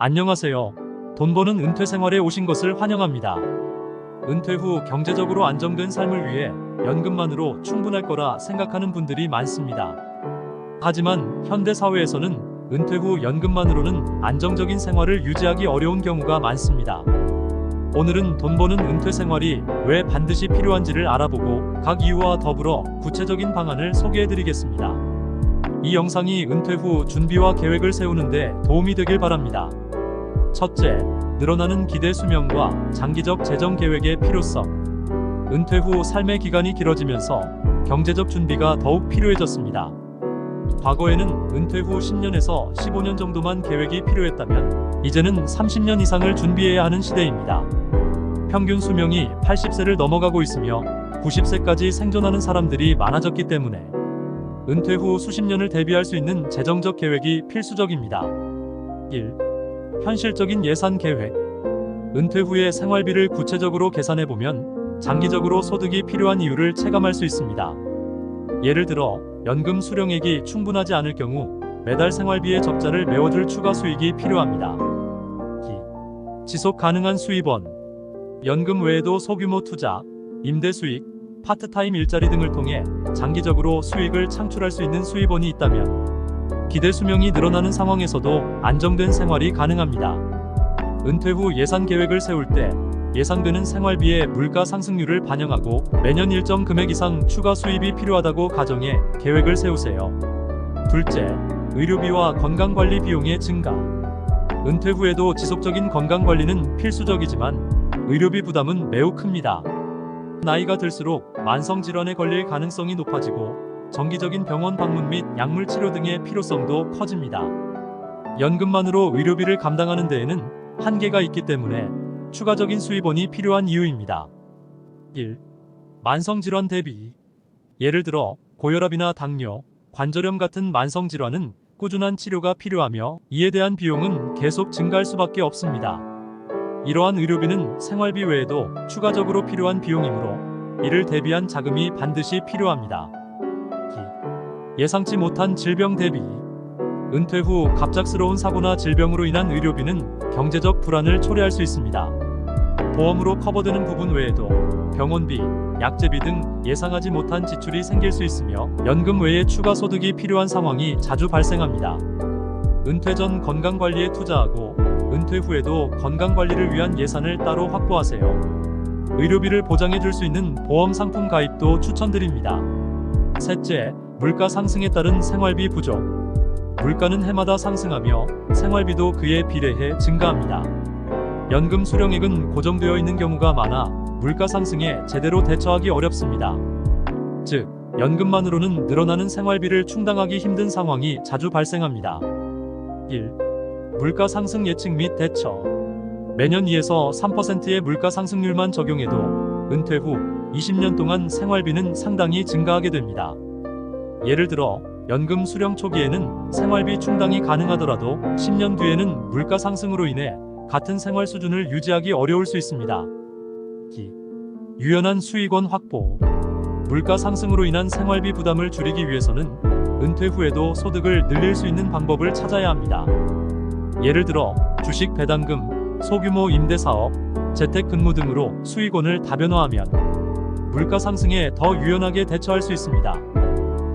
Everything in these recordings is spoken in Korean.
안녕하세요. 돈 버는 은퇴 생활에 오신 것을 환영합니다. 은퇴 후 경제적으로 안정된 삶을 위해 연금만으로 충분할 거라 생각하는 분들이 많습니다. 하지만 현대 사회에서는 은퇴 후 연금만으로는 안정적인 생활을 유지하기 어려운 경우가 많습니다. 오늘은 돈 버는 은퇴 생활이 왜 반드시 필요한지를 알아보고 각 이유와 더불어 구체적인 방안을 소개해드리겠습니다. 이 영상이 은퇴 후 준비와 계획을 세우는데 도움이 되길 바랍니다. 첫째, 늘어나는 기대 수명과 장기적 재정 계획의 필요성. 은퇴 후 삶의 기간이 길어지면서 경제적 준비가 더욱 필요해졌습니다. 과거에는 은퇴 후 10년에서 15년 정도만 계획이 필요했다면 이제는 30년 이상을 준비해야 하는 시대입니다. 평균 수명이 80세를 넘어가고 있으며 90세까지 생존하는 사람들이 많아졌기 때문에 은퇴 후 수십 년을 대비할 수 있는 재정적 계획이 필수적입니다. 1. 현실적인 예산 계획. 은퇴 후의 생활비를 구체적으로 계산해보면 장기적으로 소득이 필요한 이유를 체감할 수 있습니다. 예를 들어 연금 수령액이 충분하지 않을 경우 매달 생활비의 적자를 메워줄 추가 수익이 필요합니다. 2. 지속 가능한 수입원. 연금 외에도 소규모 투자, 임대 수익, 파트타임 일자리 등을 통해 장기적으로 수익을 창출할 수 있는 수입원이 있다면 기대 수명이 늘어나는 상황에서도 안정된 생활이 가능합니다. 은퇴 후 예산 계획을 세울 때 예상되는 생활비의 물가 상승률을 반영하고 매년 일정 금액 이상 추가 수입이 필요하다고 가정해 계획을 세우세요. 둘째, 의료비와 건강관리 비용의 증가. 은퇴 후에도 지속적인 건강관리는 필수적이지만 의료비 부담은 매우 큽니다. 나이가 들수록 만성질환에 걸릴 가능성이 높아지고 정기적인 병원 방문 및 약물 치료 등의 필요성도 커집니다. 연금만으로 의료비를 감당하는 데에는 한계가 있기 때문에 추가적인 수입원이 필요한 이유입니다. 1. 만성질환 대비. 예를 들어 고혈압이나 당뇨, 관절염 같은 만성질환은 꾸준한 치료가 필요하며 이에 대한 비용은 계속 증가할 수밖에 없습니다. 이러한 의료비는 생활비 외에도 추가적으로 필요한 비용이므로 이를 대비한 자금이 반드시 필요합니다. 2. 예상치 못한 질병 대비. 은퇴 후 갑작스러운 사고나 질병으로 인한 의료비는 경제적 불안을 초래할 수 있습니다. 보험으로 커버되는 부분 외에도 병원비, 약제비 등 예상하지 못한 지출이 생길 수 있으며 연금 외에 추가 소득이 필요한 상황이 자주 발생합니다. 은퇴 전 건강관리에 투자하고 은퇴 후에도 건강관리를 위한 예산을 따로 확보하세요. 의료비를 보장해줄 수 있는 보험 상품 가입도 추천드립니다. 셋째, 물가 상승에 따른 생활비 부족. 물가는 해마다 상승하며 생활비도 그에 비례해 증가합니다. 연금 수령액은 고정되어 있는 경우가 많아 물가 상승에 제대로 대처하기 어렵습니다. 즉, 연금만으로는 늘어나는 생활비를 충당하기 힘든 상황이 자주 발생합니다. 1. 물가 상승 예측 및 대처. 매년 2에서 3%의 물가 상승률만 적용해도 은퇴 후 20년 동안 생활비는 상당히 증가하게 됩니다. 예를 들어 연금 수령 초기에는 생활비 충당이 가능하더라도 10년 뒤에는 물가 상승으로 인해 같은 생활 수준을 유지하기 어려울 수 있습니다. 2. 유연한 수익원 확보. 물가 상승으로 인한 생활비 부담을 줄이기 위해서는 은퇴 후에도 소득을 늘릴 수 있는 방법을 찾아야 합니다. 예를 들어 주식 배당금, 소규모 임대사업, 재택근무 등으로 수익원을 다변화하면 물가 상승에 더 유연하게 대처할 수 있습니다.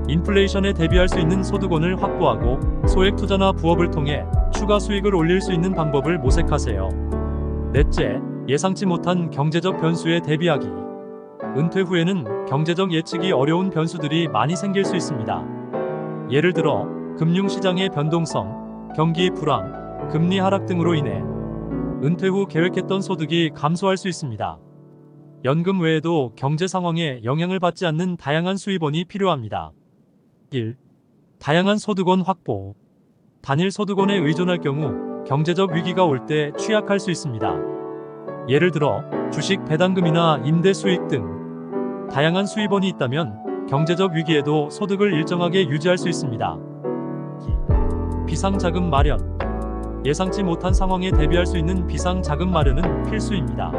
인플레이션에 대비할 수 있는 소득원을 확보하고 소액 투자나 부업을 통해 추가 수익을 올릴 수 있는 방법을 모색하세요. 넷째, 예상치 못한 경제적 변수에 대비하기. 은퇴 후에는 경제적 예측이 어려운 변수들이 많이 생길 수 있습니다. 예를 들어 금융시장의 변동성, 경기 불황, 금리 하락 등으로 인해 은퇴 후 계획했던 소득이 감소할 수 있습니다. 연금 외에도 경제 상황에 영향을 받지 않는 다양한 수입원이 필요합니다. 1. 다양한 소득원 확보. 단일 소득원에 의존할 경우 경제적 위기가 올 때 취약할 수 있습니다. 예를 들어 주식 배당금이나 임대 수익 등 다양한 수입원이 있다면 경제적 위기에도 소득을 일정하게 유지할 수 있습니다. 2. 비상자금 마련. 예상치 못한 상황에 대비할 수 있는 비상자금 마련은 필수입니다.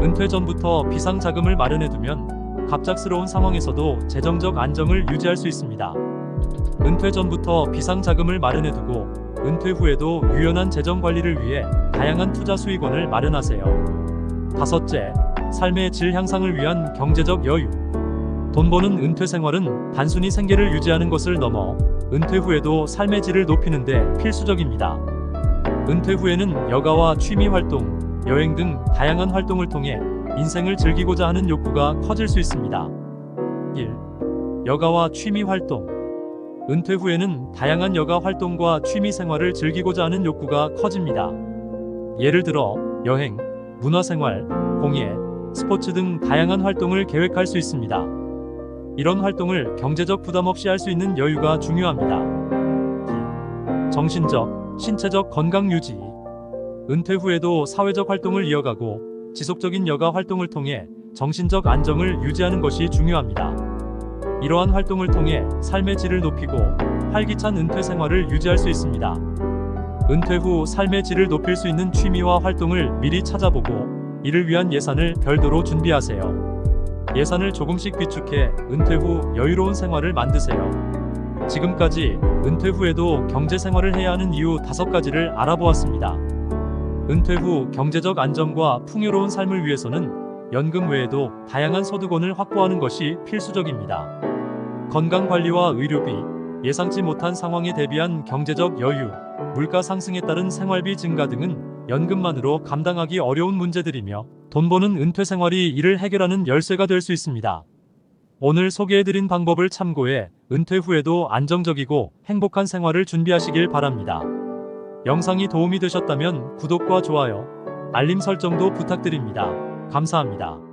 은퇴 전부터 비상자금을 마련해두면 갑작스러운 상황에서도 재정적 안정을 유지할 수 있습니다. 은퇴 전부터 비상자금을 마련해두고 은퇴 후에도 유연한 재정 관리를 위해 다양한 투자 수익원을 마련하세요. 다섯째, 삶의 질 향상을 위한 경제적 여유. 돈 버는 은퇴 생활은 단순히 생계를 유지하는 것을 넘어 은퇴 후에도 삶의 질을 높이는 데 필수적입니다. 은퇴 후에는 여가와 취미 활동, 여행 등 다양한 활동을 통해 인생을 즐기고자 하는 욕구가 커질 수 있습니다. 1. 여가와 취미 활동. 은퇴 후에는 다양한 여가 활동과 취미 생활을 즐기고자 하는 욕구가 커집니다. 예를 들어 여행, 문화생활, 공예, 스포츠 등 다양한 활동을 계획할 수 있습니다. 이런 활동을 경제적 부담 없이 할 수 있는 여유가 중요합니다. 정신적, 신체적 건강 유지. 은퇴 후에도 사회적 활동을 이어가고 지속적인 여가 활동을 통해 정신적 안정을 유지하는 것이 중요합니다. 이러한 활동을 통해 삶의 질을 높이고 활기찬 은퇴 생활을 유지할 수 있습니다. 은퇴 후 삶의 질을 높일 수 있는 취미와 활동을 미리 찾아보고 이를 위한 예산을 별도로 준비하세요. 예산을 조금씩 비축해 은퇴 후 여유로운 생활을 만드세요. 지금까지 은퇴 후에도 경제 생활을 해야 하는 이유 5가지를 알아보았습니다. 은퇴 후 경제적 안정과 풍요로운 삶을 위해서는 연금 외에도 다양한 소득원을 확보하는 것이 필수적입니다. 건강관리와 의료비, 예상치 못한 상황에 대비한 경제적 여유, 물가 상승에 따른 생활비 증가 등은 연금만으로 감당하기 어려운 문제들이며 돈 버는 은퇴 생활이 이를 해결하는 열쇠가 될 수 있습니다. 오늘 소개해드린 방법을 참고해 은퇴 후에도 안정적이고 행복한 생활을 준비하시길 바랍니다. 영상이 도움이 되셨다면 구독과 좋아요, 알림 설정도 부탁드립니다. 감사합니다.